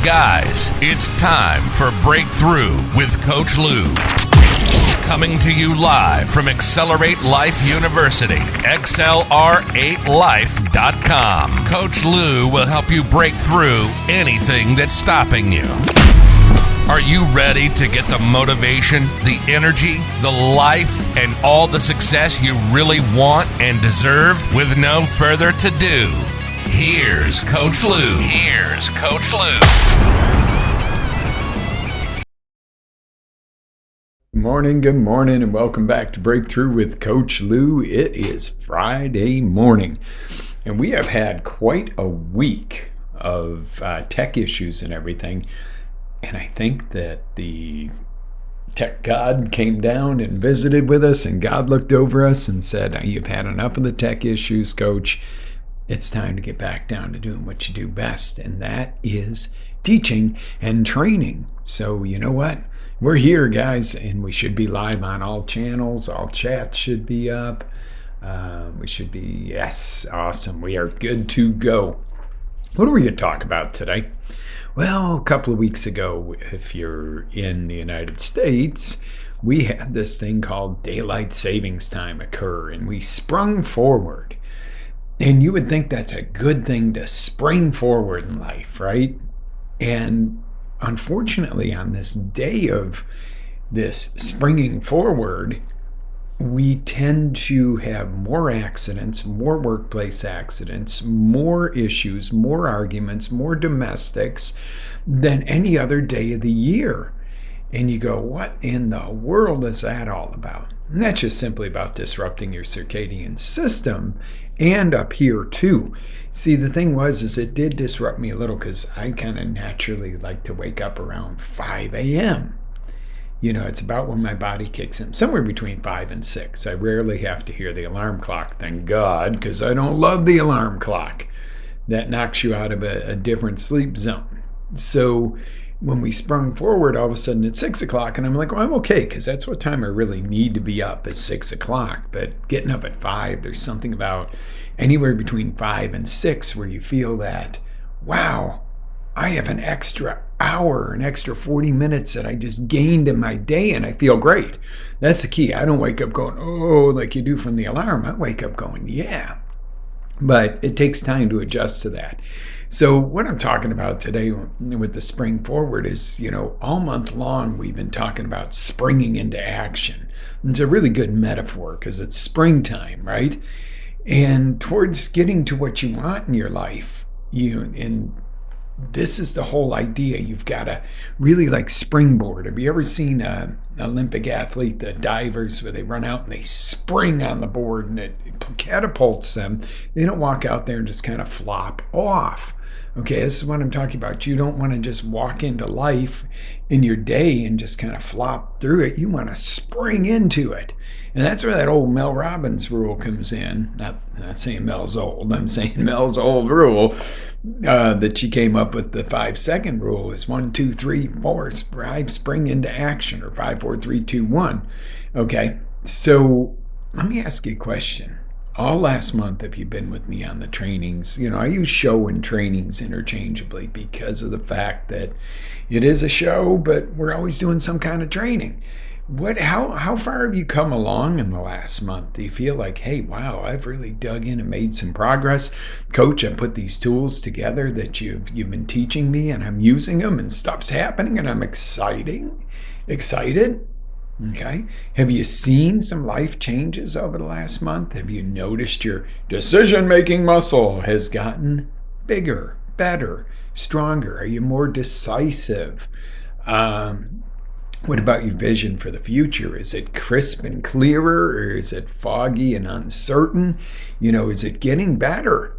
Guys, it's time for Breakthrough with Coach Lou. Coming to you live from Accelerate Life University, XLR8Life.com. Coach Lou will help you break through anything that's stopping you. Are you ready to get the motivation, the energy, the life, and all the success you really want and deserve? With no further ado, here's Coach Lou. Good morning, and welcome back to Breakthrough with Coach Lou. It is Friday morning, and we have had quite a week of tech issues and everything. And I think that the tech God came down and visited with us, and God looked over us and said, "You've had enough of the tech issues, Coach. It's time to get back down to doing what you do best, and that is teaching and training." So you know what? We're here, guys, and we should be live on all channels. All chats should be up. We should be, yes, awesome. We are good to go. What are we going to talk about today? Well, a couple of weeks ago, if you're in the United States, we had this thing called daylight savings time occur, and we sprung forward. And you would think that's a good thing to spring forward in life, right? And unfortunately, on this day of this springing forward, we tend to have more accidents, more workplace accidents, more issues, more arguments, more domestics than any other day of the year. And you go, what in the world is that all about? And that's just simply about disrupting your circadian system, and up here too. See, the thing is it did disrupt me a little because I kind of naturally like to wake up around 5 a.m. You know, it's about when my body kicks in, somewhere between 5 and 6. I rarely have to hear the alarm clock, thank God, because I don't love the alarm clock. That knocks you out of a different sleep zone. So when we sprung forward, all of a sudden it's 6 o'clock, and I'm like, well, I'm okay, because that's what time I really need to be up, is 6 o'clock. But getting up at 5, there's something about anywhere between 5 and 6 where you feel that, wow, I have an extra hour, an extra 40 minutes that I just gained in my day, and I feel great. That's the key. I don't wake up going, oh, like you do from the alarm. I wake up going, yeah. But it takes time to adjust to that. So what I'm talking about today with the spring forward is, you know, all month long we've been talking about springing into action. It's a really good metaphor because it's springtime, right? And towards getting to what you want in your life, this is the whole idea. You've got to really like springboard. Have you ever seen an Olympic athlete, the divers, where they run out and they spring on the board and it catapults them? They don't walk out there and just kind of flop off. Okay, this is what I'm talking about. You don't want to just walk into life in your day and just kind of flop through it. You want to spring into it. And that's where that old Mel Robbins rule comes in. Not saying Mel's old. I'm saying Mel's old rule that she came up with. The 5-second rule is 1, 2, 3, 4, 5, spring into action, or 5, 4, 3, 2, 1. Okay, so let me ask you a question. All last month, if you've been with me on the trainings, you know, I use show and trainings interchangeably because of the fact that it is a show, but we're always doing some kind of training. How far have you come along in the last month? Do you feel like, hey, wow, I've really dug in and made some progress? Coach, I put these tools together that you've been teaching me, and I'm using them, and stuff's happening, and I'm excited? Okay. Have you seen some life changes over the last month? Have you noticed your decision-making muscle has gotten bigger, better, stronger? Are you more decisive? What about your vision for the future? Is it crisp and clearer, or is it foggy and uncertain? You know, is it getting better?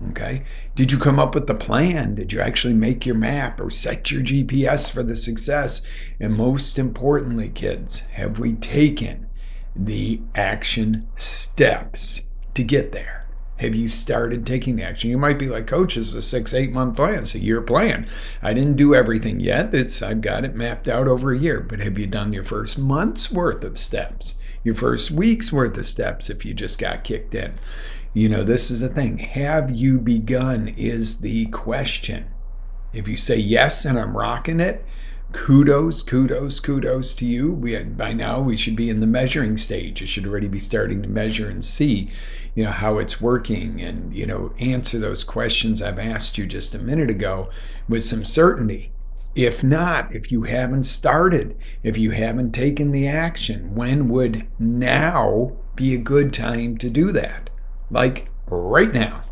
Okay. Did you come up with the plan? Did you actually make your map or set your GPS for the success? And most importantly, kids, have we taken the action steps to get there? Have you started taking the action? You might be like, Coach, it's a 6-8 month plan. It's a year plan. I didn't do everything yet. I've got it mapped out over a year. But have you done your first month's worth of steps? Your first week's worth of steps if you just got kicked in? You know, this is the thing. Have you begun is the question. If you say yes and I'm rocking it, kudos to you. By now we should be in the measuring stage. You should already be starting to measure and see, how it's working, and answer those questions I've asked you just a minute ago with some certainty. If not, if you haven't started, if you haven't taken the action, when would now be a good time to do that? Like right now,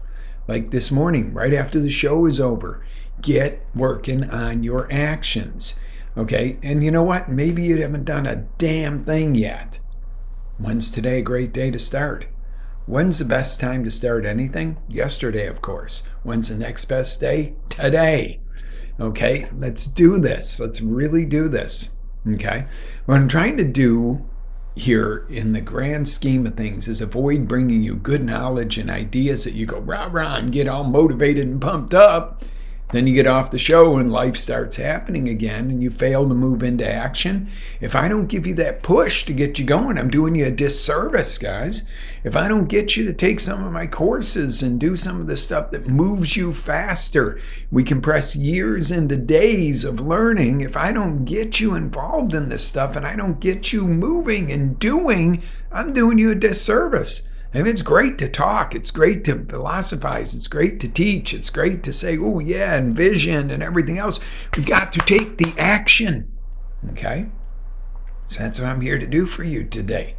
like this morning, right after the show is over. Get working on your actions. Okay, and you know what? Maybe you haven't done a damn thing yet. When's today a great day to start? When's the best time to start anything? Yesterday, of course. When's the next best day? Today. Okay, let's do this. Let's really do this. Okay, what I'm trying to do here in the grand scheme of things is avoid bringing you good knowledge and ideas that you go rah rah and get all motivated and pumped up. Then you get off the show and life starts happening again and you fail to move into action. If I don't give you that push to get you going, I'm doing you a disservice, guys. If I don't get you to take some of my courses and do some of the stuff that moves you faster, we compress years into days of learning. If I don't get you involved in this stuff and I don't get you moving and doing, I'm doing you a disservice. And it's great to talk. It's great to philosophize. It's great to teach. It's great to say, oh, yeah, and vision and everything else. We got to take the action. Okay? So that's what I'm here to do for you today.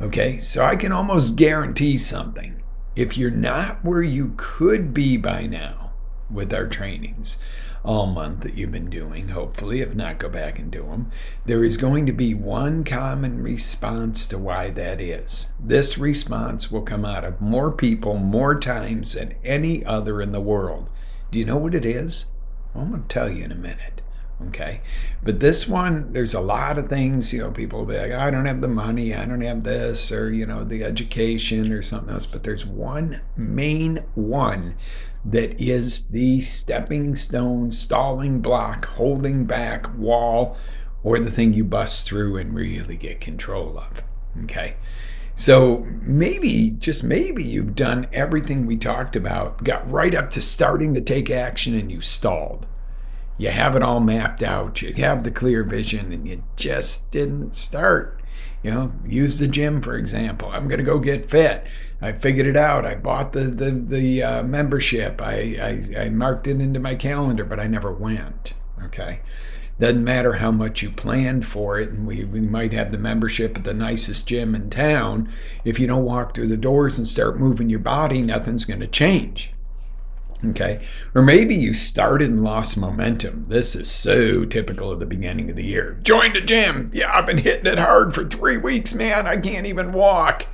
Okay? So I can almost guarantee something. If you're not where you could be by now with our trainings all month that you've been doing, hopefully, if not, go back and do them, there is going to be one common response to why that is. This response will come out of more people more times than any other in the world. Do you know what it is? I'm going to tell you in a minute. Okay, but this one, there's a lot of things, people will be like, I don't have the money, I don't have this, or, the education or something else. But there's one main one that is the stepping stone, stalling block, holding back wall, or the thing you bust through and really get control of. Okay, so maybe, just maybe, you've done everything we talked about, got right up to starting to take action, and you stalled. You have it all mapped out. You have the clear vision, and you just didn't start. Use the gym, for example. I'm going to go get fit. I figured it out. I bought the membership. I marked it into my calendar, but I never went. Okay. Doesn't matter how much you planned for it, and we might have the membership at the nicest gym in town. If you don't walk through the doors and start moving your body, nothing's going to change. Okay, or maybe you started and lost momentum. This is so typical of the beginning of the year. Joined a gym. Yeah, I've been hitting it hard for 3 weeks, man. I can't even walk.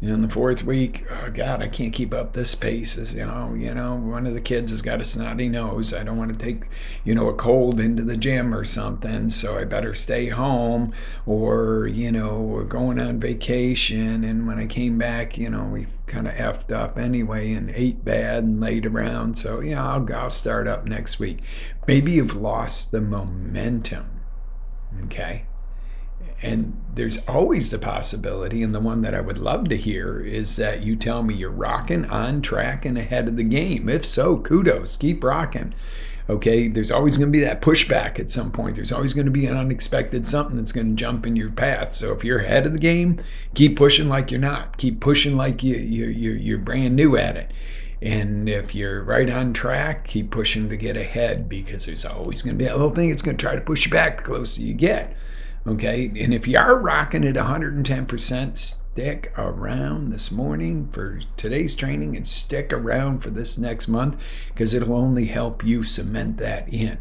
In the fourth week, oh God, I can't keep up this pace. One of the kids has got a snotty nose. I don't want to take, a cold into the gym or something, so I better stay home. Or, we're going on vacation, and when I came back, we kind of effed up anyway and ate bad and laid around. So, I'll start up next week. Maybe you've lost the momentum, okay? And there's always the possibility, and the one that I would love to hear is that you tell me you're rocking, on track, and ahead of the game. If so, kudos, keep rocking. Okay, there's always going to be that pushback at some point. There's always going to be an unexpected something that's going to jump in your path. So if you're ahead of the game, keep pushing like you're not. Keep pushing like you're brand new at it. And if you're right on track, keep pushing to get ahead, because there's always going to be a little thing that's going to try to push you back the closer you get. Okay, and if you are rocking at 110%, stick around this morning for today's training and stick around for this next month, because it'll only help you cement that in.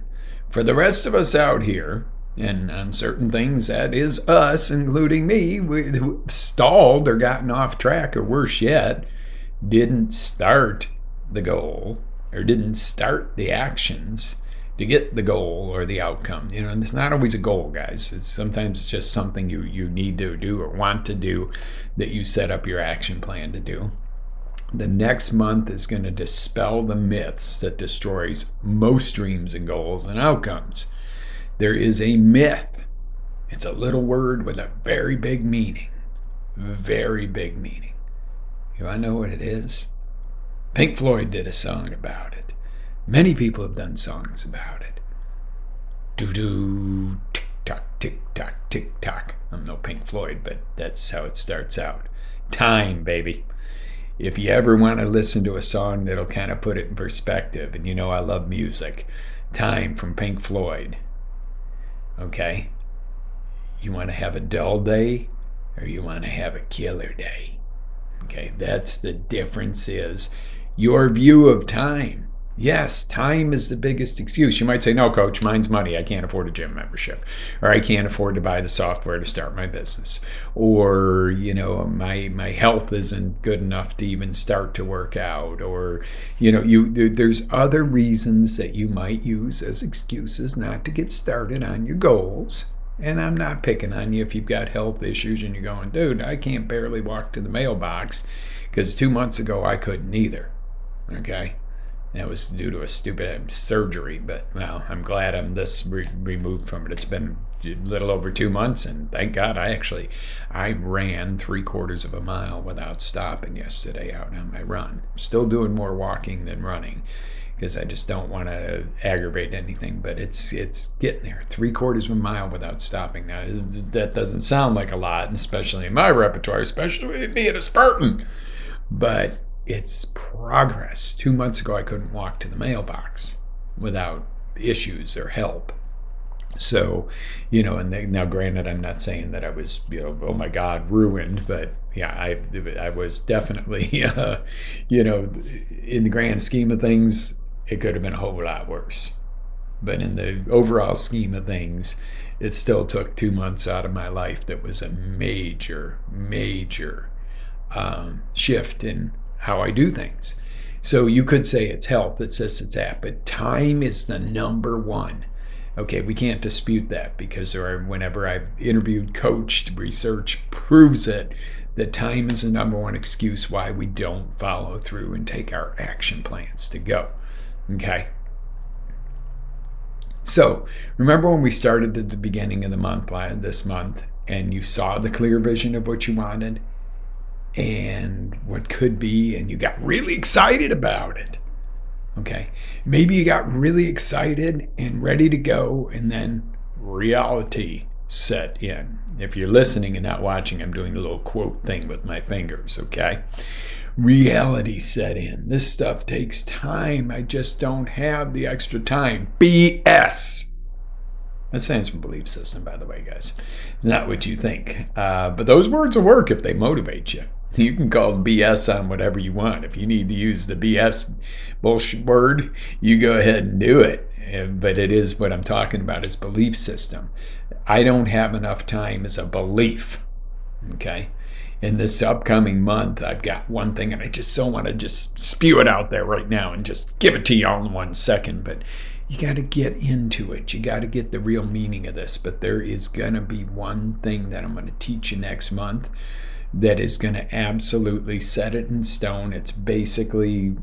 For the rest of us out here, and on certain things, that is us, including me, who stalled or gotten off track, or worse yet, didn't start the goal or didn't start the actions to get the goal or the outcome. And it's not always a goal, guys. Sometimes it's just something you need to do or want to do that you set up your action plan to do. The next month is going to dispel the myths that destroys most dreams and goals and outcomes. There is a myth. It's a little word with a very big meaning. Very big meaning. You want to know what it is? Pink Floyd did a song about it. Many people have done songs about it. Doo-doo, tick-tock, tick-tock, tick-tock. I'm no Pink Floyd, but that's how it starts out. Time, baby. If you ever want to listen to a song that'll kind of put it in perspective, and you know I love music, Time from Pink Floyd. Okay? You want to have a dull day, or you want to have a killer day? Okay, that's the difference, is your view of time. Yes, time is the biggest excuse. You might say, no, coach, mine's money. I can't afford a gym membership. Or I can't afford to buy the software to start my business. Or, my health isn't good enough to even start to work out. Or, there's other reasons that you might use as excuses not to get started on your goals. And I'm not picking on you if you've got health issues and you're going, dude, I can't barely walk to the mailbox because 2 months ago I couldn't either. Okay? That was due to a stupid surgery, but well, I'm glad I'm this removed from it. It's been a little over 2 months, and thank God I ran 3/4 of a mile without stopping yesterday out on my run. Still doing more walking than running because I just don't want to aggravate anything, but it's getting there. 3/4 of a mile without stopping. Now, that doesn't sound like a lot, and especially in my repertoire, especially being a Spartan, but it's progress. 2 months ago, I couldn't walk to the mailbox without issues or help. So, now granted, I'm not saying that I was, oh my God, ruined, but yeah, I was definitely, in the grand scheme of things, it could have been a whole lot worse. But in the overall scheme of things, it still took 2 months out of my life. That was a major, major shift in how I do things. So you could say it's health, it's this, it's that, but time is the number one. Okay, we can't dispute that because whenever I've interviewed, coached, research proves it, that time is the number one excuse why we don't follow through and take our action plans to go. Okay? So, remember when we started at the beginning of the month, this month, and you saw the clear vision of what you wanted? And what could be, and you got really excited about it. Okay, maybe you got really excited and ready to go, and then reality set in. If you're listening and not watching, I'm doing a little quote thing with my fingers, okay? Reality set in. This stuff takes time. I just don't have the extra time. BS. That stands for belief system, by the way, guys. It's not what you think. But those words will work if they motivate you. You can call BS on whatever you want. If you need to use the BS bullshit word, you go ahead and do it. But it is what I'm talking about is belief system. I don't have enough time as a belief. Okay? In this upcoming month, I've got one thing, and I just so want to just spew it out there right now and just give it to you all in 1 second. But you got to get into it. You got to get the real meaning of this. But there is going to be one thing that I'm going to teach you next month that is going to absolutely set it in stone. It's basically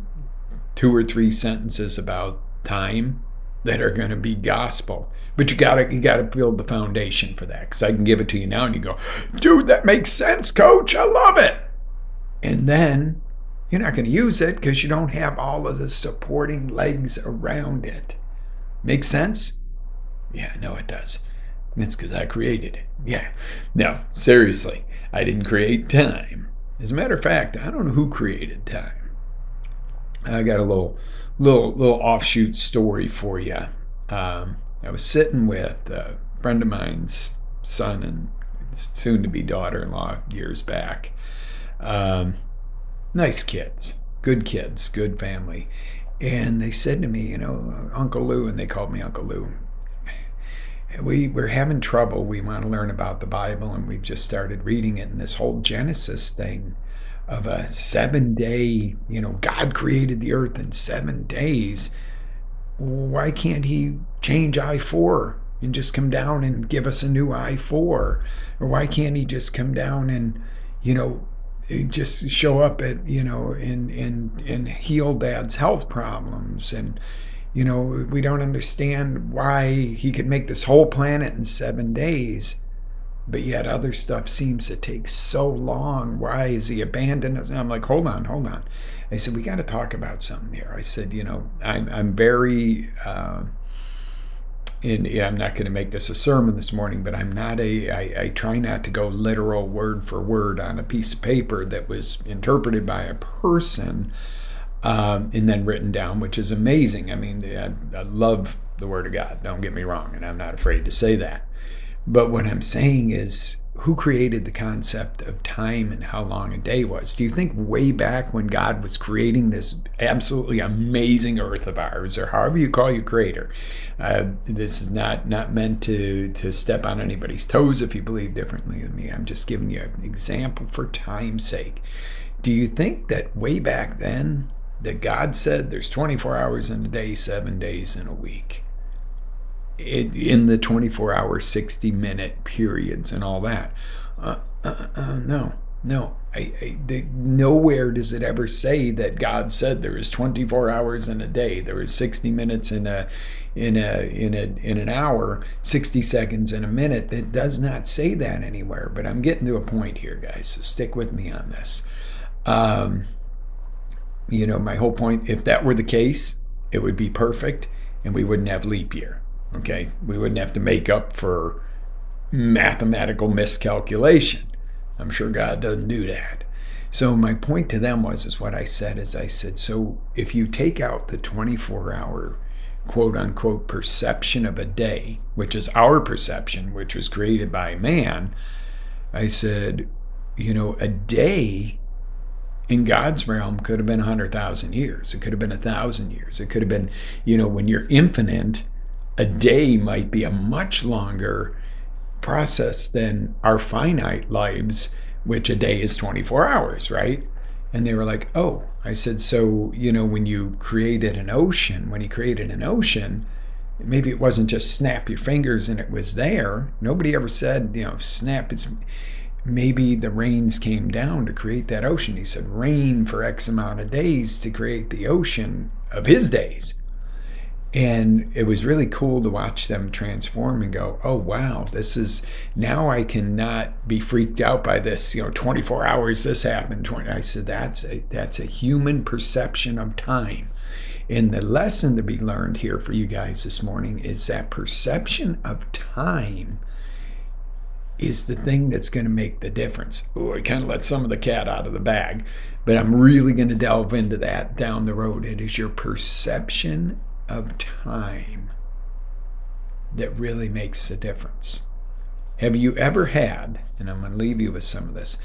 2 or 3 sentences about time that are going to be gospel. But you got to build the foundation for that, because I can give it to you now and you go, dude, that makes sense, coach. I love it. And then you're not going to use it because you don't have all of the supporting legs around it. Make sense? Yeah, no, it does. It's because I created it. Yeah. No, seriously. I didn't create time. As a matter of fact, I don't know who created time. I got a little offshoot story for you. I was sitting with a friend of mine's son and soon-to-be daughter-in-law years back. Nice kids, good family. And they said to me, Uncle Lou, and they called me Uncle Lou. We're having trouble. We want to learn about the Bible, and we've just started reading it. And this whole Genesis thing of a 7-day, God created the earth in 7 days. Why can't he change I-4 and just come down and give us a new I-4? Or why can't he just come down and, just show up at, and heal Dad's health problems? And we don't understand why he could make this whole planet in 7 days, but yet other stuff seems to take so long. Why is he abandoned us? And I'm like, hold on. I said, we got to talk about something here. I said, I'm very, and I'm not going to make this a sermon this morning, but I try not to go literal word for word on a piece of paper that was interpreted by a person and then written down, which is amazing. I mean, I love the Word of God, don't get me wrong, and I'm not afraid to say that. But what I'm saying is, who created the concept of time and how long a day was? Do you think way back when God was creating this absolutely amazing earth of ours, or however you call your creator, this is not meant to step on anybody's toes if you believe differently than me. I'm just giving you an example for time's sake. Do you think that way back then that God said there's 24 hours in a day, 7 days in a week? In the 24-hour, 60-minute periods and all that. No. Nowhere does it ever say that God said there is 24 hours in a day, there is 60 minutes in an hour, 60 seconds in a minute. It does not say that anywhere. But I'm getting to a point here, guys, so stick with me on this. My whole point, if that were the case, it would be perfect and we wouldn't have leap year. Okay, we wouldn't have to make up for mathematical miscalculation. I'm sure God doesn't do that. So my point to them is what I said, so if you take out the 24-hour quote unquote perception of a day, which is our perception, which was created by man, I said, a day in God's realm could have been 100,000 years. It could have been 1,000 years. It could have been, when you're infinite, a day might be a much longer process than our finite lives, which a day is 24 hours, right? And they were like, oh. I said, so, when you created an ocean, maybe it wasn't just snap your fingers and it was there. Nobody ever said, snap. Maybe the rains came down to create that ocean. He said rain for X amount of days to create the ocean of his days. And it was really cool to watch them transform and go, oh, wow, now I cannot be freaked out by this, 24 hours, this happened. I said, that's a human perception of time. And the lesson to be learned here for you guys this morning is that perception of time is the thing that's going to make the difference. Oh, I kind of let some of the cat out of the bag, but I'm really going to delve into that down the road. It is your perception of time that really makes the difference. Have you ever had, and I'm going to leave you with some of this,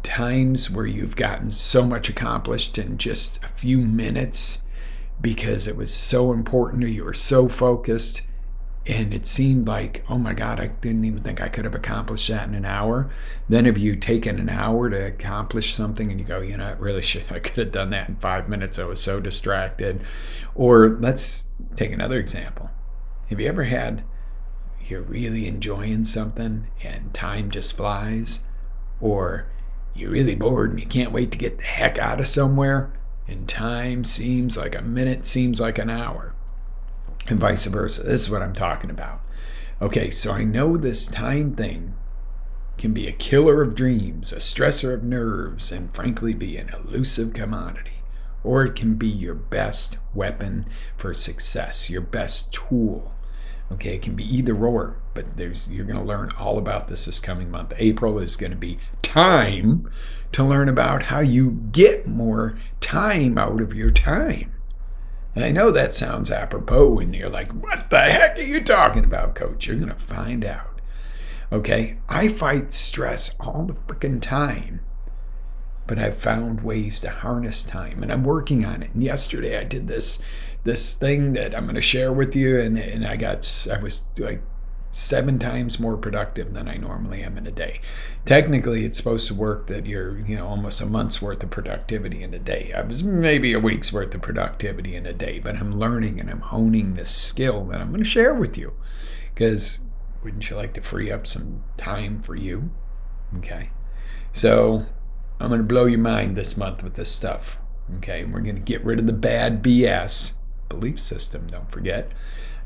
times where you've gotten so much accomplished in just a few minutes because it was so important or you were so focused and it seemed like, oh my God, I didn't even think I could have accomplished that in an hour? Then have you taken an hour to accomplish something and you go, I could have done that in 5 minutes. I was so distracted. Or let's take another example. Have you ever had, you're really enjoying something and time just flies? Or you're really bored and you can't wait to get the heck out of somewhere and time seems like a minute, seems like an hour? And vice versa. This is what I'm talking about. Okay, so I know this time thing can be a killer of dreams, a stressor of nerves, and frankly be an elusive commodity. Or it can be your best weapon for success, your best tool. Okay, it can be either or, but you're going to learn all about this coming month. April is going to be time to learn about how you get more time out of your time. And I know that sounds apropos and you're like, what the heck are you talking about, Coach? You're going to find out. Okay, I fight stress all the freaking time, but I've found ways to harness time and I'm working on it. And yesterday I did this thing that I'm going to share with you and I was like 7 times more productive than I normally am in a day. Technically, it's supposed to work that you're, almost a month's worth of productivity in a day. I was maybe a week's worth of productivity in a day, but I'm learning and I'm honing this skill that I'm going to share with you because wouldn't you like to free up some time for you? Okay. So I'm going to blow your mind this month with this stuff. Okay. We're going to get rid of the bad BS belief system. Don't forget.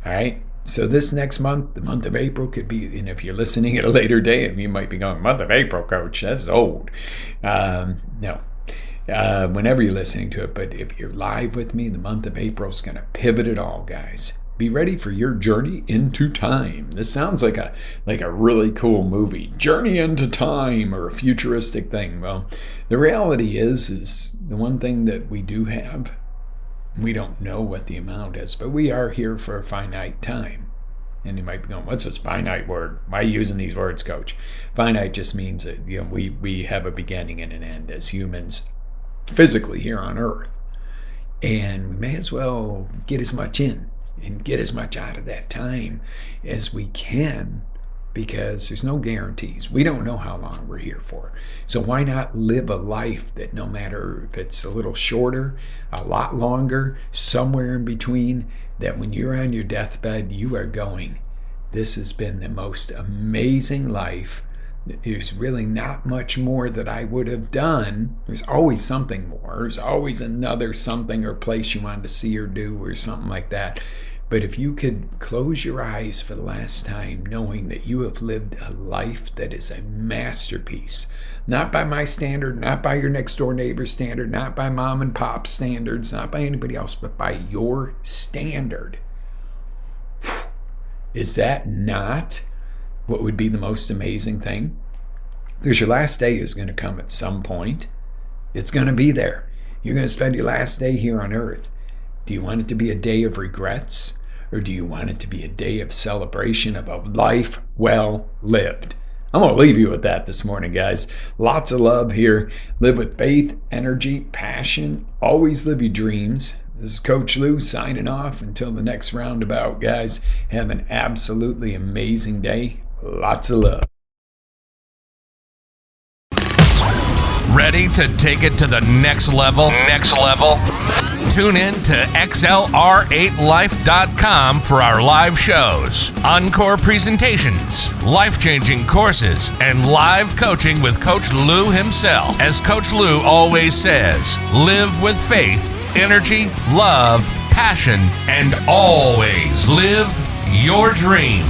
All right. So this next month, the month of April, could be, and if you're listening at a later date, you might be going, month of April, coach, that's old. No. Whenever you're listening to it, but if you're live with me, the month of April is going to pivot it all, guys. Be ready for your journey into time. This sounds like a really cool movie, Journey into Time, or a futuristic thing. Well, the reality is the one thing that we do have, we don't know what the amount is, but we are here for a finite time. And you might be going, what's this finite word? Why are you using these words, coach? Finite just means that we have a beginning and an end as humans physically here on earth. And we may as well get as much in and get as much out of that time as we can, because there's no guarantees. We don't know how long we're here for. So why not live a life that, no matter if it's a little shorter, a lot longer, somewhere in between, that when you're on your deathbed, you are going, this has been the most amazing life. There's really not much more that I would have done. There's always something more. There's always another something or place you wanted to see or do or something like that. But if you could close your eyes for the last time, knowing that you have lived a life that is a masterpiece, not by my standard, not by your next door neighbor's standard, not by mom and pop standards, not by anybody else, but by your standard. Is that not what would be the most amazing thing? Because your last day is going to come at some point. It's going to be there. You're going to spend your last day here on earth. Do you want it to be a day of regrets? Or do you want it to be a day of celebration of a life well lived? I'm going to leave you with that this morning, guys. Lots of love here. Live with faith, energy, passion. Always live your dreams. This is Coach Lou signing off. Until the next roundabout, guys, have an absolutely amazing day. Lots of love. Ready to take it to the next level? Tune in to XLR8Life.com for our live shows, encore presentations, life-changing courses, and live coaching with Coach Lou himself. As Coach Lou always says, live with faith, energy, love, passion, and always live your dream.